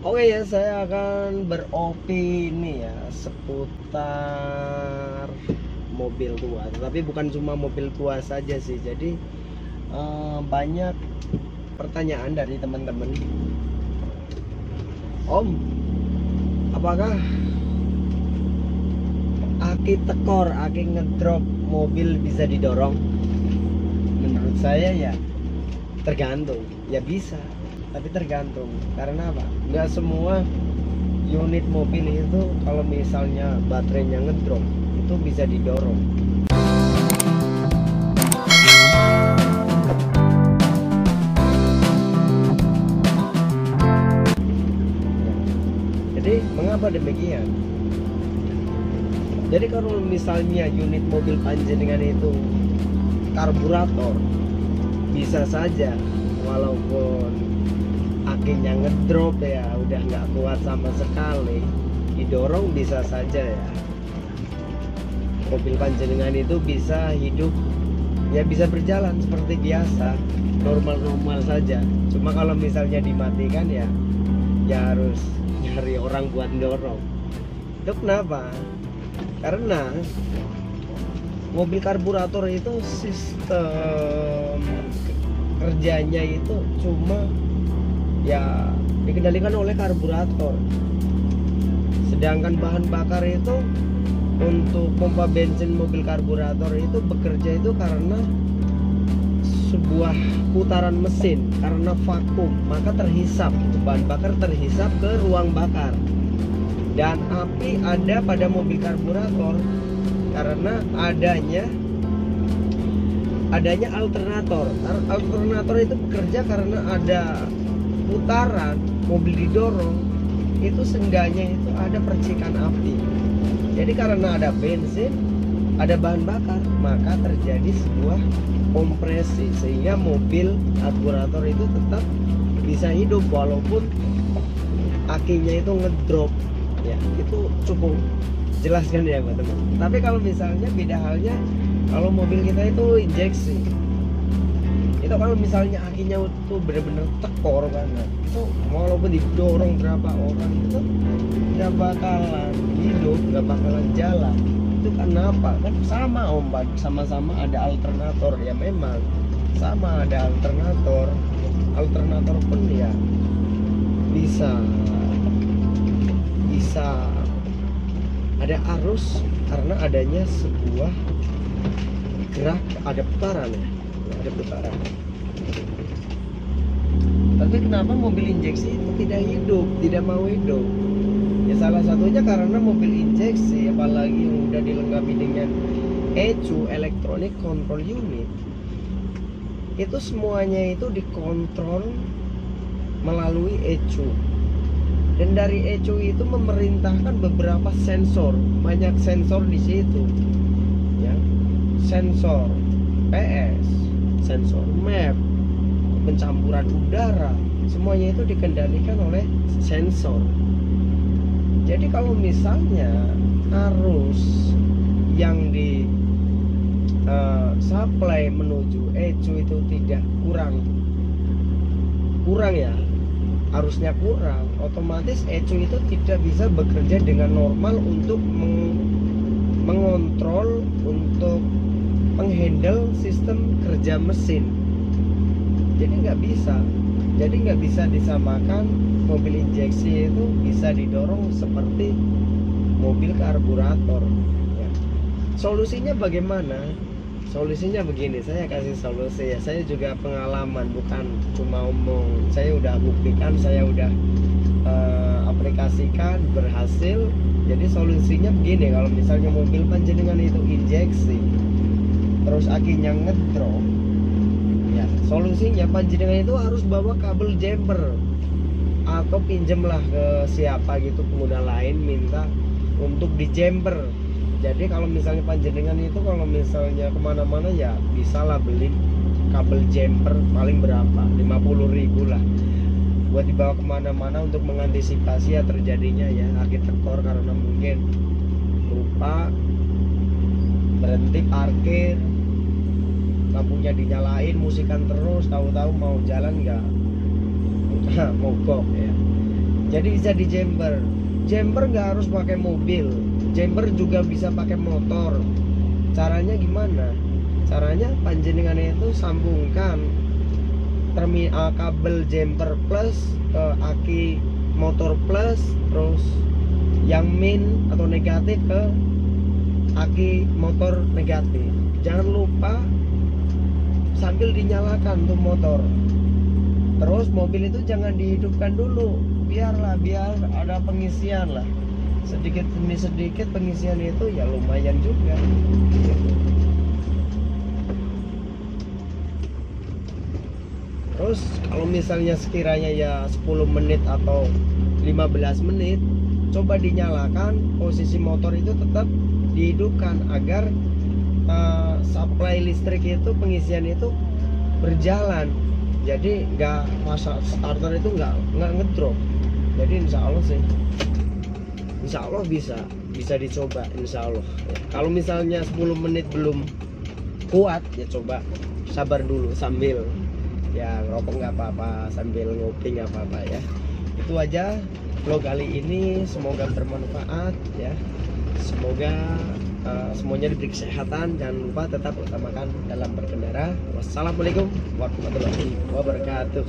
Oke ya, saya akan beropini ya seputar mobil tua. Tapi bukan cuma mobil tua saja sih. Jadi banyak pertanyaan dari teman-teman. Om, apakah aki tekor, aki ngedrop mobil bisa didorong? Menurut saya ya tergantung. Ya bisa, tapi tergantung. Karena apa? Nggak semua unit mobil itu kalau misalnya baterainya ngedrop itu bisa didorong. Jadi mengapa demikian? Jadi kalau misalnya unit mobil panjenengan itu karburator, bisa saja walaupun akinya ngedrop ya udah nggak kuat sama sekali, didorong bisa saja ya. Mobil panjenengan itu bisa hidup ya, bisa berjalan seperti biasa, normal-normal saja. Cuma kalau misalnya dimatikan ya harus nyari orang buat dorong. Itu kenapa? Karena mobil karburator itu sistem kerjanya itu cuma ya dikendalikan oleh karburator. Sedangkan bahan bakar itu untuk pompa bensin mobil karburator itu bekerja itu karena sebuah putaran mesin, karena vakum maka terhisap, bahan bakar terhisap ke ruang bakar. Dan api ada pada mobil karburator karena adanya alternator. Alternator itu bekerja karena ada putaran, mobil didorong, itu seenggaknya itu ada percikan api. Jadi karena ada bensin, ada bahan bakar, maka terjadi sebuah kompresi sehingga mobil karburator itu tetap bisa hidup walaupun akinya itu ngedrop. Ya, itu cukup jelaskan ya teman-teman. Tapi kalau misalnya beda halnya kalau mobil kita itu injeksi, itu kalau misalnya akinya itu benar-benar tekor banget, itu walaupun didorong berapa orang itu nggak bakalan hidup, nggak bakalan jalan. Itu kenapa? Kan sama om, sama-sama ada alternator. Ya memang sama ada alternator pun ya bisa ada arus karena adanya sebuah gerak, ada putaran ya, ada putaran. Tapi kenapa mobil injeksi itu tidak hidup, tidak mau hidup? Ya salah satunya karena mobil injeksi apalagi yang udah dilengkapi dengan ECU, Electronic Control Unit, itu semuanya itu dikontrol melalui ECU. Dan dari ECU itu memerintahkan beberapa sensor, banyak sensor di situ, ya, sensor PS, sensor map, pencampuran udara, semuanya itu dikendalikan oleh sensor. Jadi kalau misalnya arus yang di supply menuju ECU itu tidak kurang ya, arusnya kurang, otomatis ECU itu tidak bisa bekerja dengan normal untuk mengontrol, untuk menghandle sistem kerja mesin. Jadi nggak bisa disamakan mobil injeksi itu bisa didorong seperti mobil karburator ya. Solusinya bagaimana? Solusinya begini, saya kasih solusi ya. Saya juga pengalaman, bukan cuma omong. Saya udah buktikan, saya udah aplikasikan, berhasil. Jadi solusinya begini, kalau misalnya mobil panjenengan itu injeksi terus akinya ngedrop ya, solusinya panjenengan itu harus bawa kabel jumper atau pinjemlah ke siapa gitu, pengguna lain, minta untuk di jumper. Jadi kalau misalnya panjenengan itu kalau misalnya kemana-mana ya bisalah beli kabel jumper, paling berapa, 50.000 lah, buat dibawa kemana-mana untuk mengantisipasi ya terjadinya ya aki tekor karena mungkin lupa berhenti parkir, lampunya dinyalain, musikan terus, tahu-tahu mau jalan mogok ya. Jadi bisa di jumper. Jumper nggak harus pakai mobil, jumper juga bisa pakai motor. Caranya gimana? Caranya panjenengan itu sambungkan kabel jumper plus ke aki motor plus, terus yang min atau negatif ke aki motor negatif. Jangan lupa sambil dinyalakan tuh motor. Terus mobil itu jangan dihidupkan dulu, biar ada pengisian lah. Sedikit demi sedikit pengisian itu ya lumayan juga. Terus kalau misalnya sekiranya ya 10 menit atau 15 menit, coba dinyalakan, posisi motor itu tetap dihidupkan agar supply listrik itu, pengisian itu berjalan. Jadi nggak masa starter itu nggak ngedrop. Jadi insya Allah bisa dicoba insya Allah ya. Kalau misalnya 10 menit belum kuat ya coba sabar dulu sambil ya ngerokok nggak apa-apa, sambil ngopi nggak apa-apa ya. Itu aja vlog kali ini, semoga bermanfaat ya. Semoga semuanya diberi kesehatan. Jangan lupa tetap utamakan dalam berkendara. Wassalamualaikum warahmatullahi wabarakatuh.